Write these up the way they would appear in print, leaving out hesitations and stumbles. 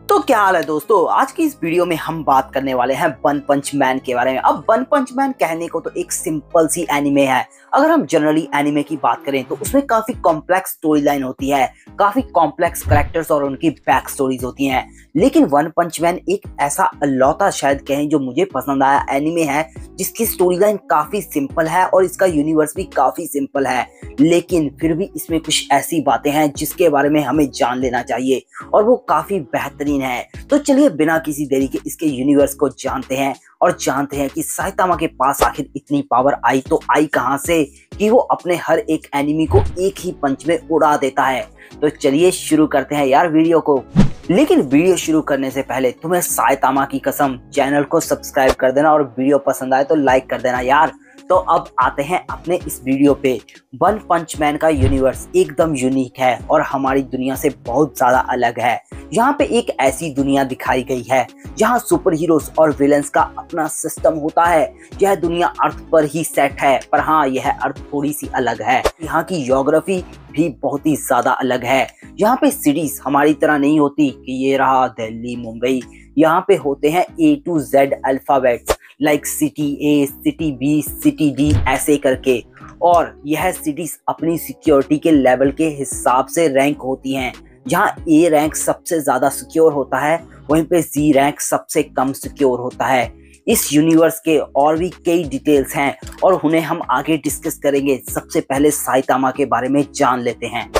तो क्या हाल है दोस्तों। आज की इस वीडियो में हम बात करने वाले हैं वन पंच मैन के बारे में। अब वन पंच मैन कहने को तो एक सिंपल सी एनिमे है। अगर हम जनरली एनिमे की बात करें तो उसमें काफी कॉम्प्लेक्स स्टोरी लाइन होती है, काफी कॉम्प्लेक्स कैरेक्टर्स और उनकी बैक स्टोरीज होती हैं। लेकिन वन पंच मैन एक ऐसा अलौता शायद कहें जो मुझे पसंद आया एनिमे है जिसकी स्टोरी लाइन काफी सिंपल है और इसका यूनिवर्स भी काफी सिंपल है, लेकिन फिर भी इसमें कुछ ऐसी बातें हैं जिसके बारे में हमें जान लेना चाहिए और वो काफी बेहतरीन है। तो चलिए बिना किसी देरी के इसके यूनिवर्स को जानते हैं और जानते हैं कि साइतामा के पास आखिर इतनी पावर आई तो आई कहां से कि वो अपने हर एक एनिमी को एक ही पंच में उड़ा देता है। तो चलिए शुरू करते हैं यार वीडियो को। लेकिन वीडियो शुरू करने से पहले तुम्हें साइतामा की कसम चैनल को सब्सक्राइब कर देना और वीडियो पसंद आए तो लाइक कर देना यार। तो अब आते हैं अपने इस वीडियो पे। वन पंच मैन का यूनिवर्स एकदम यूनिक है और हमारी दुनिया से बहुत ज्यादा अलग है। यहाँ पे एक ऐसी दुनिया दिखाई गई है जहाँ सुपर हीरोज और विलेंस का अपना सिस्टम होता है। यह दुनिया अर्थ पर ही सेट है, पर हाँ यह अर्थ थोड़ी सी अलग है। यहाँ की ज्योग्राफी भी बहुत ही ज्यादा अलग है। यहाँ पे सिटीज हमारी तरह नहीं होती कि ये रहा दिल्ली मुंबई। यहाँ पे होते हैं A to Z alphabets, like city A, city B, city D ऐसे करके। और यह सिटीज अपनी सिक्योरिटी के लेवल के हिसाब से रैंक होती हैं। जहाँ A रैंक सबसे ज्यादा सिक्योर होता है, वहीं पे C रैंक सबसे कम सिक्योर होता है। इस यूनिवर्स के और भी कई डिटेल्स हैं और उन्हें हम आगे डिस्कस करेंगे। सबसे पहले साइतामा के बारे में जान लेते हैं।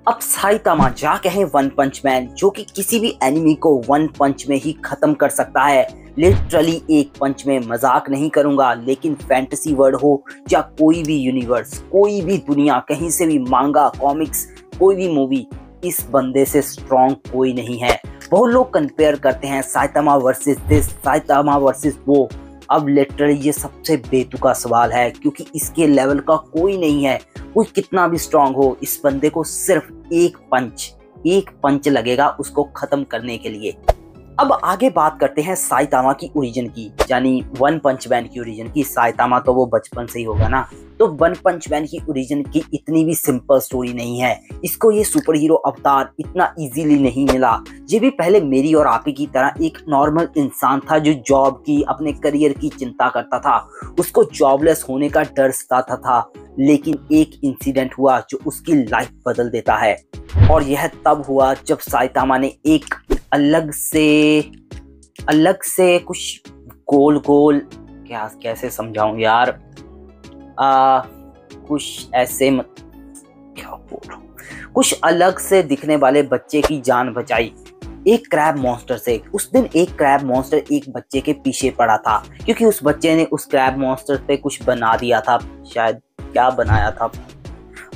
अब साइतामा जा कहे वन पंच मैन जो कि किसी भी एनिमी को वन पंच में ही खत्म कर सकता है। लिटरली एक पंच में, मजाक नहीं करूंगा, लेकिन फैंटेसी वर्ड हो या कोई भी यूनिवर्स, कोई भी दुनिया, कहीं से भी मांगा, कॉमिक्स, कोई भी मूवी, इस बंदे से स्ट्रॉन्ग कोई नहीं है। बहुत लोग कंपेयर करते हैं Saitama versus this, Saitama versus वो। अब लिटरली ये सबसे बेतुका सवाल है क्योंकि इसके लेवल का कोई नहीं है। कोई कितना भी स्ट्रॉन्ग हो, इस बंदे को सिर्फ एक पंच लगेगा उसको खत्म करने के लिए। अब आगे बात करते हैं साइतामा की ओरिजिन की, यानी वन पंच मैन की ओरिजिन की। साइतामा तो वो बचपन से ही होगा ना, तो वन पंच मैन की ओरिजिन की इतनी भी सिंपल स्टोरी नहीं है। इसको ये सुपर हीरो अवतार इतना इजीली नहीं मिला। ये भी पहले मेरी और आपी की तरह एक नॉर्मल इंसान था जो जॉब की, अपने करियर की चिंता करता था। उसको जॉबलेस होने का डर सताता था, लेकिन एक इंसिडेंट हुआ जो उसकी लाइफ बदल देता है। और यह तब हुआ जब साइतामा ने एक अलग से कुछ गोल कैसे समझाऊं यार, कुछ ऐसे कुछ अलग से दिखने वाले बच्चे की जान बचाई एक क्रैब मॉन्स्टर से। उस दिन एक क्रैब मॉन्स्टर एक बच्चे के पीछे पड़ा था क्योंकि उस बच्चे ने उस क्रैब मॉन्स्टर पे कुछ बना दिया था। शायद क्या बनाया था,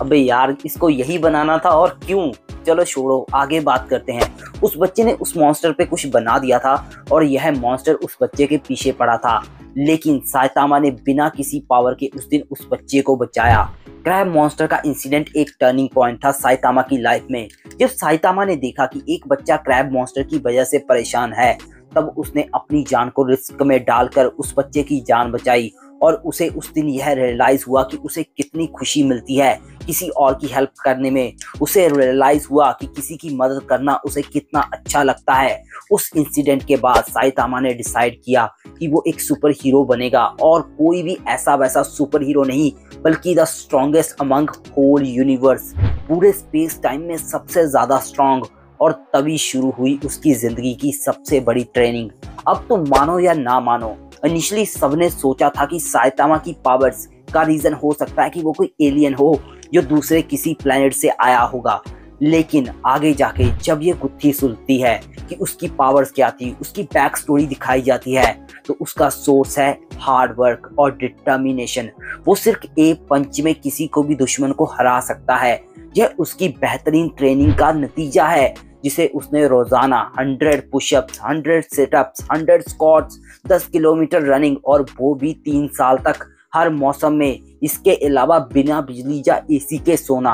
अबे यार इसको यही बनाना था और क्यों, चलो छोड़ो आगे बात करते हैं। उस बच्चे ने उस मॉन्स्टर पे कुछ बना दिया था और यह मॉन्स्टर उस बच्चे के पीछे पड़ा था, लेकिन साइतामा ने बिना किसी पावर के उस दिन उस बच्चे को बचाया। क्रैब मॉन्स्टर का इंसिडेंट एक टर्निंग पॉइंट था साइतामा की लाइफ में। जब साइतामा ने देखा कि एक बच्चा क्रैब मॉन्स्टर की वजह से परेशान है, तब उसने अपनी जान को रिस्क में डालकर उस बच्चे की जान बचाई। और उसे उस दिन यह रियलाइज हुआ कि उसे कितनी खुशी मिलती है किसी और की हेल्प करने में। उसे रियलाइज हुआ कि किसी की मदद करना उसे कितना अच्छा लगता है। उस इंसिडेंट के बाद साइतामा ने डिसाइड किया कि वो एक सुपर हीरो बनेगा, और कोई भी ऐसा वैसा सुपर हीरो नहीं, बल्कि the strongest among whole universe, पूरे स्पेस टाइम में सबसे ज्यादा स्ट्रॉन्ग। और तभी शुरू हुई उसकी जिंदगी की सबसे बड़ी ट्रेनिंग। अब तो मानो या ना मानो, इनिशियली सबने सोचा था कि साइतामा की पावर्स का रीजन हो सकता है कि वो कोई एलियन हो जो दूसरे किसी प्लेनेट से आया होगा, लेकिन आगे जाके जब ये गुत्थी सुलझती है कि उसकी पावर्स क्या थी, उसकी बैक स्टोरी दिखाई जाती है, तो उसका सोर्स है हार्ड वर्क और डिटर्मिनेशन। वो सिर्फ एक पंच में किसी को भी दुश्मन को हरा सकता है। यह उसकी बेहतरीन ट्रेनिंग का नतीजा है जिसे उसने रोजाना 100 pushups, 100 sit-ups, 100 squats, 10 kilometre running, और वो भी 3 साल तक हर मौसम में। इसके अलावा बिना बिजली या एसी के सोना।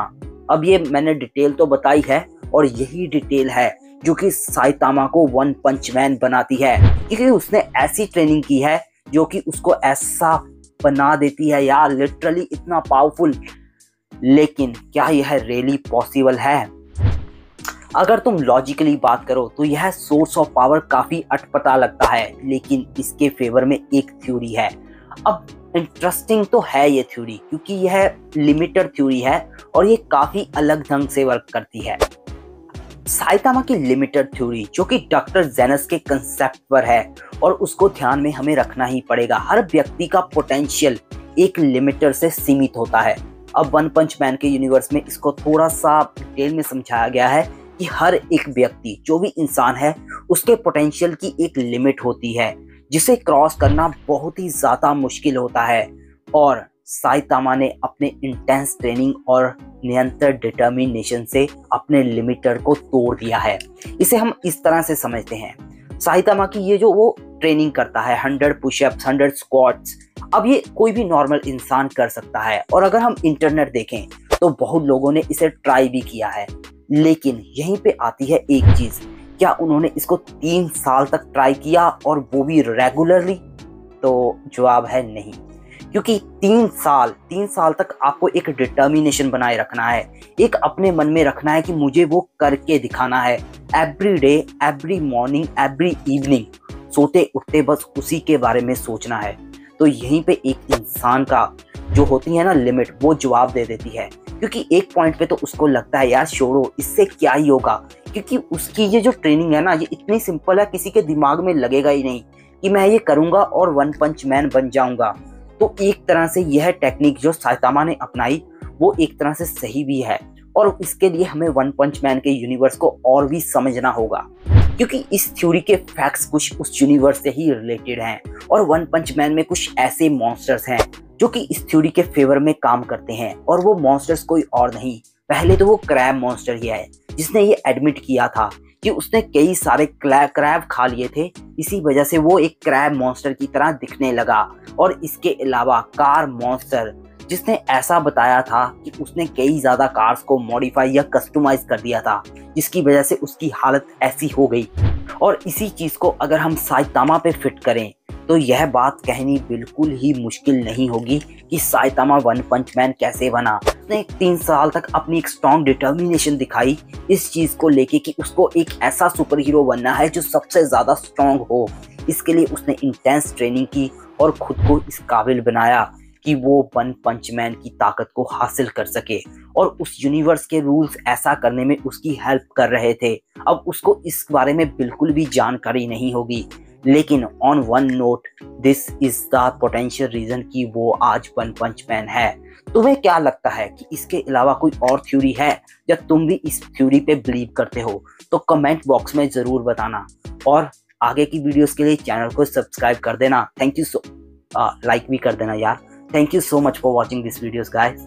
अब ये मैंने डिटेल तो बताई है और यही डिटेल है जो कि साइतामा को वन पंच मैन बनाती है, क्योंकि उसने ऐसी ट्रेनिंग की है जो कि उसको ऐसा बना देती है यार, लिटरली इतना पावरफुल। लेकिन क्या यह रियली पॉसिबल है? अगर तुम लॉजिकली बात करो तो यह सोर्स ऑफ पावर काफी अटपटा लगता है, लेकिन इसके फेवर में एक थ्योरी है। अब इंटरेस्टिंग तो है ये थ्योरी, क्योंकि यह लिमिटेड थ्योरी है और ये काफी अलग ढंग से वर्क करती है। साइतामा की लिमिटेड थ्योरी, जो कि डॉक्टर जेनस के कंसेप्ट पर है, और उसको ध्यान में हमें रखना ही पड़ेगा। हर व्यक्ति का पोटेंशियल एक लिमिटर से सीमित होता है। अब वन पंच मैन के यूनिवर्स में इसको थोड़ा सा डिटेल में समझाया गया है कि हर एक व्यक्ति, जो भी इंसान है, उसके पोटेंशियल की एक लिमिट होती है जिसे क्रॉस करना बहुत ही ज्यादा मुश्किल होता है। और साइतामा ने अपने इंटेंस ट्रेनिंग और निरंतर डिटर्मिनेशन से अपने लिमिटर को तोड़ दिया है। इसे हम इस तरह से समझते हैं, साइतामा की ये जो वो ट्रेनिंग करता है, 100 पुशअप्स, 100 स्क्वाट्स, अब ये कोई भी नॉर्मल इंसान कर सकता है। और अगर हम इंटरनेट देखें तो बहुत लोगों ने इसे ट्राई भी किया है, लेकिन यहीं पे आती है एक चीज, क्या उन्होंने इसको 3 साल तक ट्राई किया, और वो भी रेगुलरली? तो जवाब है नहीं, क्योंकि 3 साल तक आपको एक डिटर्मिनेशन बनाए रखना है, एक अपने मन में रखना है कि मुझे वो करके दिखाना है। Every day, every morning, every evening, सोते उठते बस उसी के बारे में सोचना है। तो यहीं पे एक इंसान का जो होती है ना लिमिट, वो जवाब दे देती है, क्योंकि एक पॉइंट पे तो उसको लगता है यार छोड़ो, इससे क्या ही होगा, क्योंकि उसकी ये जो ट्रेनिंग है ना, ये इतनी सिंपल है, किसी के दिमाग में लगेगा ही नहीं कि मैं ये करूंगा और वन पंच मैन बन जाऊंगा। तो एक तरह से यह टेक्निक जो साइतामा ने अपनाई, वो एक तरह से सही भी है, और इसके लिए हमें वन पंच मैन के यूनिवर्स को और भी समझना होगा, क्योंकि इस थ्योरी के फैक्ट्स कुछ उस यूनिवर्स से ही रिलेटेड हैं। और वन पंच मैन में कुछ ऐसे मॉन्स्टर्स हैं जो कि इस थ्योरी के फेवर में काम करते हैं, और वो मॉन्स्टर्स कोई और नहीं, पहले तो वो क्रैब मॉन्स्टर ही है, जिसने ये एडमिट किया था कि उसने कई सारे क्रैब खा लिए थे, इसी वजह से वो एक क्रैब मॉन्स्टर की तरह दिखने लगा। और इसके अलावा कार मॉन्स्टर, जिसने ऐसा बताया था कि उसने कई ज्यादा कार्स को मॉडिफाई या कस्टमाइज कर दिया था, जिसकी वजह से उसकी हालत ऐसी हो गई। और इसी चीज को अगर हम साइतामा पे फिट करें तो यह बात कहनी बिल्कुल ही मुश्किल नहीं होगी कि साइतामा वन पंच मैन कैसे बना। उसने 3 साल तक अपनी एक स्ट्रॉन्ग डिटर्मिनेशन दिखाई इस चीज को लेके कि उसको एक ऐसा सुपर हीरो बनना है जो सबसे ज्यादा स्ट्रॉन्ग हो। इसके लिए उसने इंटेंस ट्रेनिंग की और खुद को इस काबिल बनाया कि वो वन पंच मैन की ताकत को हासिल कर सके, और उस यूनिवर्स के रूल्स ऐसा करने में उसकी हेल्प कर रहे थे। अब उसको इस बारे में बिल्कुल भी जानकारी नहीं होगी, लेकिन on one note, this is the potential region कि वो आज वन पंच मैन है। तुम्हें क्या लगता है कि इसके अलावा कोई और थ्योरी है, या तुम भी इस थ्योरी पे बिलीव करते हो? तो कमेंट बॉक्स में जरूर बताना, और आगे की वीडियोस के लिए चैनल को सब्सक्राइब कर देना। थैंक यू लाइक भी कर देना यार। Thank you so much for watching these videos, guys.